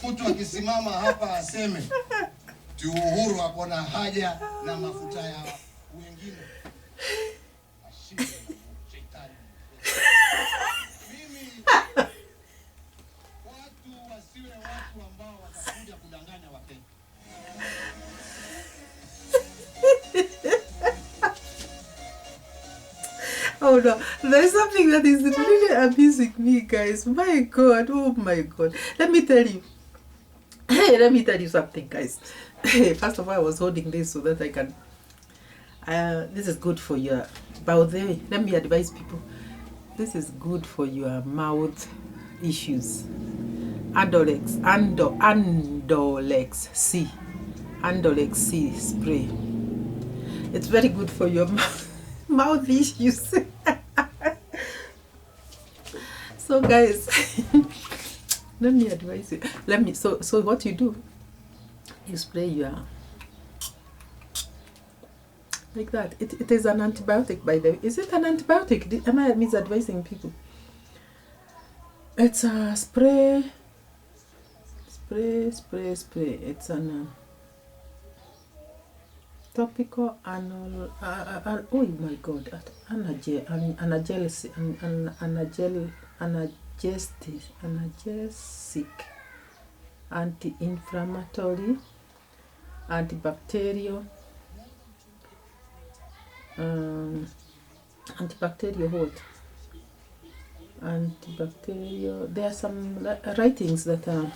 mtu akisimama hapa aseme tu Uhuru akona haja na mafuta ya wengine. Ashinde na shetani. Mimi watu wasiwe watu ambao watakuja kudanganya Wakenya. Oh no, there's something that is really amusing me, guys. My God, oh my God. Let me tell you. Hey, let me tell you something, guys. First of all, I was holding this so that I can. This is good for your. By the way, let me advise people. This is good for your mouth issues. Andolex C. Andolex C spray. It's very good for your mouth issues. So guys, let me advise you. So what you do, you spray your like that. It is an antibiotic, by the way. Is it an antibiotic? Am I misadvising people? It's a spray. It's an topical anal. Oh my God! Analgesic, anti-inflammatory, antibacterial. Antibacterial what? Antibacterial. There are some writings that are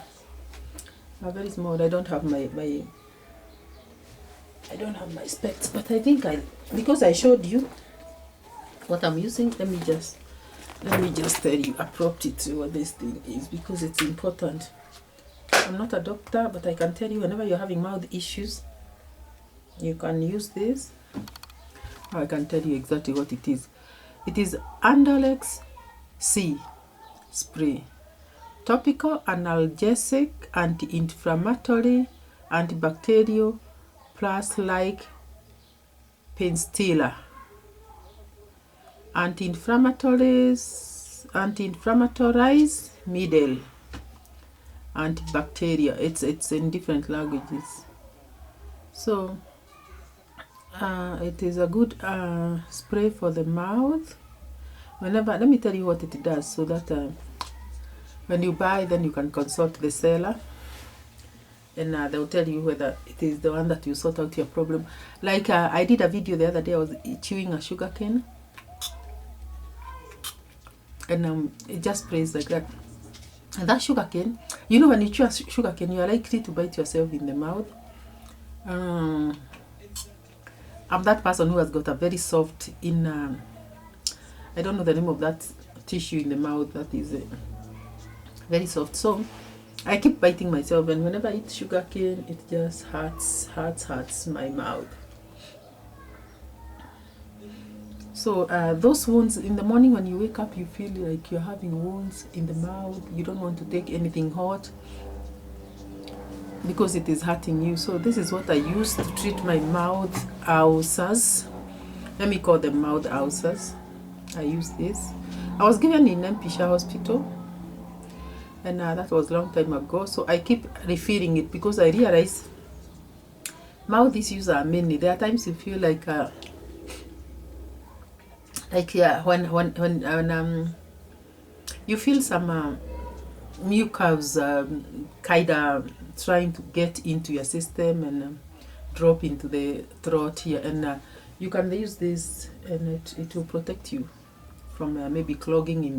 very small. I don't have my specs, but I think because I showed you what I'm using. Let me just tell you appropriately what this thing is, because it's important. I'm not a doctor, but I can tell you whenever you're having mouth issues, you can use this. I can tell you exactly what it is. It is Andolex C spray. Topical, analgesic, anti-inflammatory, antibacterial, plus like pain-stiller. Anti-inflammatories, middle. Antibacterial. It's in different languages. So it is a good spray for the mouth. Let me tell you what it does, so that when you buy, then you can consult the seller, and they'll tell you whether it is the one that you sort out your problem. Like I did a video the other day. I was chewing a sugar cane, and it just sprays like that. And that sugar cane, you know, when you chew a sugar cane, you are likely to bite yourself in the mouth. I'm that person who has got a very soft I don't know the name of that tissue in the mouth that is very soft. So I keep biting myself, and whenever I eat sugar cane, it just hurts my mouth. So those wounds in the morning, when you wake up, you feel like you're having wounds in the mouth. You don't want to take anything hot because it is hurting you. So this is what I use to treat my mouth ulcers. Let me call them mouth ulcers. I use this. I was given in Embarass hospital, and that was a long time ago. So I keep refilling it because I realize mouth issues are many. There are times you feel like when you feel some mucus kind of trying to get into your system and drop into the throat here, and you can use this, and it will protect you from maybe clogging in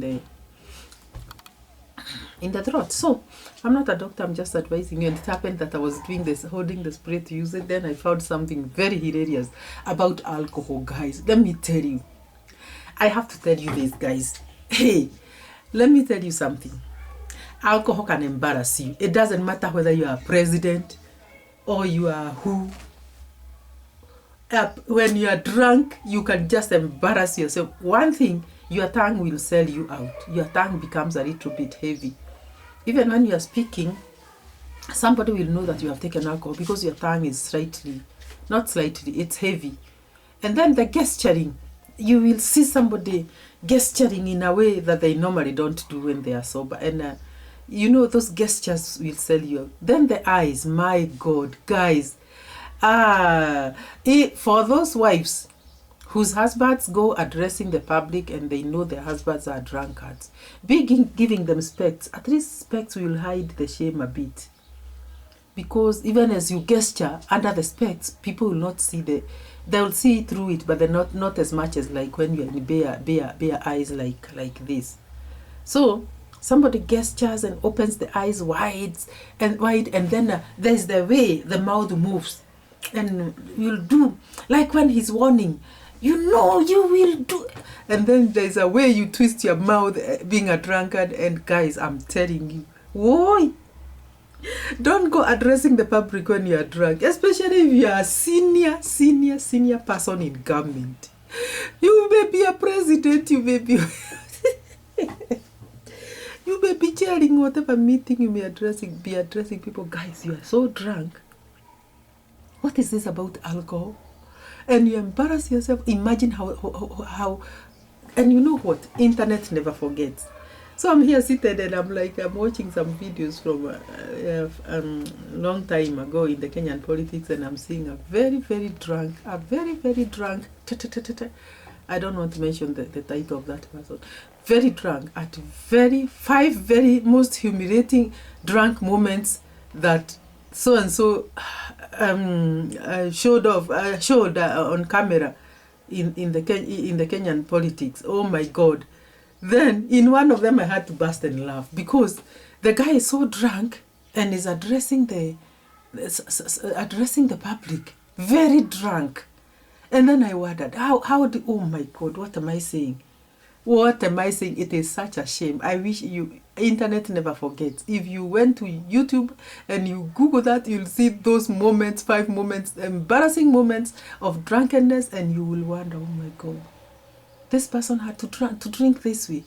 the throat. So I'm not a doctor, I'm just advising you. And it happened that I was doing this, holding the spray to use it, then I found something very hilarious about alcohol, guys. Let me tell you, I have to tell you this, guys. Hey, let me tell you something. Alcohol can embarrass you. It doesn't matter whether you are president or you are who. When you are drunk, you can just embarrass yourself. One thing, your tongue will sell you out. Your tongue becomes a little bit heavy. Even when you are speaking, somebody will know that you have taken alcohol because your tongue is not slightly, it's heavy. And then the gesturing, you will see somebody gesturing in a way that they normally don't do when they are sober. And You know, those gestures will sell you. Then the eyes, my God, guys. For those wives whose husbands go addressing the public and they know their husbands are drunkards, giving them specs. At least specs will hide the shame a bit. Because even as you gesture under the specs, people will not see they'll see through it, but they're not as much as like when you're in bare eyes like this. So somebody gestures and opens the eyes wide, and then there's the way the mouth moves, and you'll do like when he's warning, you know you will do, and then there's a way you twist your mouth being a drunkard. And guys, I'm telling you, whoa, don't go addressing the public when you are drunk, especially if you are a senior person in government. You may be a president, you may be you may be chairing whatever meeting you may be addressing people. Guys, you are so drunk. What is this about alcohol? And you embarrass yourself. Imagine how and you know what? Internet never forgets. So I'm here seated and I'm watching some videos from a long time ago in the Kenyan politics, and I'm seeing a very drunk, I don't want to mention the title of that person. Very drunk at five very most humiliating drunk moments that so and so showed on camera in the Kenyan politics. Oh my God. Then in one of them I had to burst and laugh because the guy is so drunk and is addressing the public, very drunk. And then I wondered, oh my God, what am I saying? What am I saying? It is such a shame. I wish internet never forgets. If you went to YouTube and you Google that, you'll see those moments, 5 moments, embarrassing moments of drunkenness, and you will wonder, oh my God, this person had to drink this way.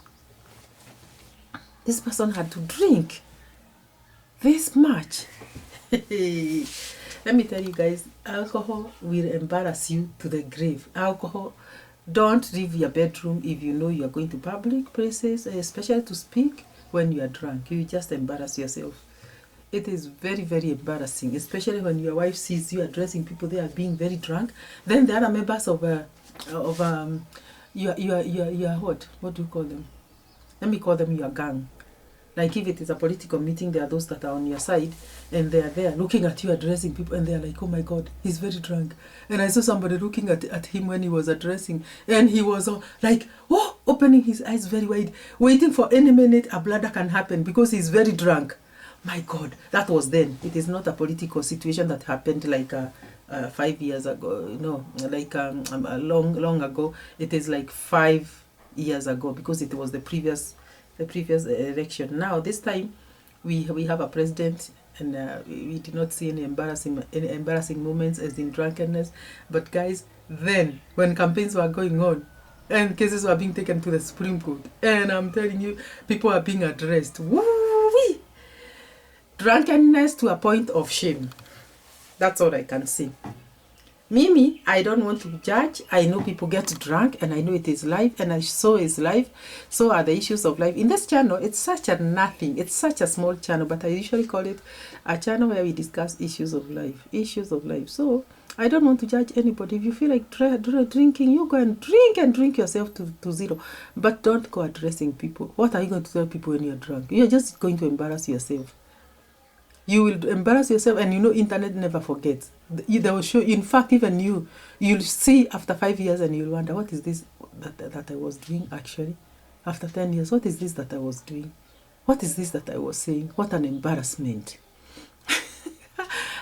This person had to drink this much. Let me tell you guys, alcohol will embarrass you to the grave. Alcohol, don't leave your bedroom if you know you are going to public places, especially to speak when you are drunk. You just embarrass yourself. It is very embarrassing, especially when your wife sees you addressing people, they are being very drunk. Then the other members of your what do you call them? Let me call them your gang. Like if it is a political meeting, there are those that are on your side and they are there looking at you addressing people, and they are like, oh my God, he's very drunk. And I saw somebody looking at him when he was addressing, and he was opening his eyes very wide, waiting for any minute a bladder can happen because he's very drunk. My God, that was then. It is not a political situation that happened like 5 years ago, no, like long ago. It is like 5 years ago because it was the previous election. Now this time we have a president, and we did not see any embarrassing moments as in drunkenness. But guys, then when campaigns were going on and cases were being taken to the Supreme Court, and I'm telling you, people are being addressed. Woo-wee! Drunkenness to a point of shame. That's all I can say. Mimi, I don't want to judge. I know people get drunk, and I know it is life, and so is life. So are the issues of life. In this channel, it's such a nothing. It's such a small channel, but I usually call it a channel where we discuss issues of life. Issues of life. So I don't want to judge anybody. If you feel like drinking, you go and drink yourself to zero. But don't go addressing people. What are you going to tell people when you're drunk? You're just going to embarrass yourself. You will embarrass yourself, and you know internet never forgets. They will show, in fact, even you'll see after 5 years and you'll wonder, what is this that I was doing actually? After 10 years, what is this that I was doing? What is this that I was saying? What an embarrassment.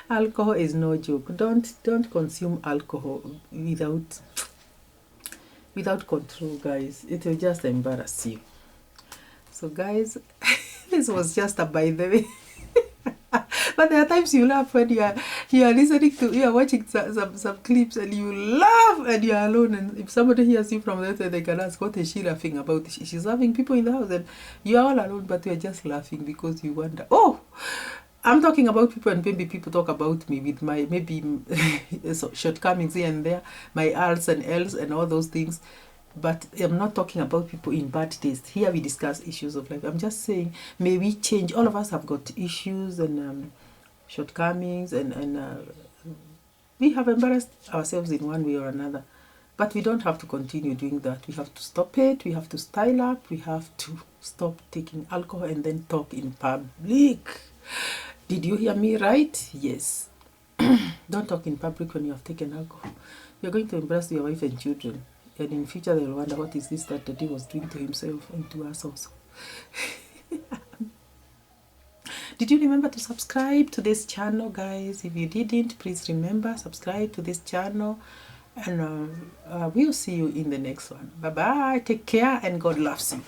Alcohol is no joke. Don't consume alcohol without control, guys. It will just embarrass you. So guys, this was just a by the way. But there are times you laugh when you are listening to, you are watching some clips and you laugh and you are alone, and if somebody hears you from there, they can ask, what is she laughing about? She's having people in the house and you are all alone, but you are just laughing because you wonder, oh, I'm talking about people, and maybe people talk about me with my maybe shortcomings here and there, my R's and L's and all those things. But I'm not talking about people in bad taste. Here we discuss issues of life. I'm just saying, may we change. All of us have got issues and shortcomings, and we have embarrassed ourselves in one way or another. But we don't have to continue doing that. We have to stop it. We have to style up. We have to stop taking alcohol and then talk in public. Did you hear me right? Yes. Don't talk in public when you have taken alcohol. You're going to embarrass your wife and children. And in future, they'll wonder, what is this that Daddy was doing to himself and to us also? Did you remember to subscribe to this channel, guys? If you didn't, please remember, subscribe to this channel. And we'll see you in the next one. Bye-bye. Take care and God loves you.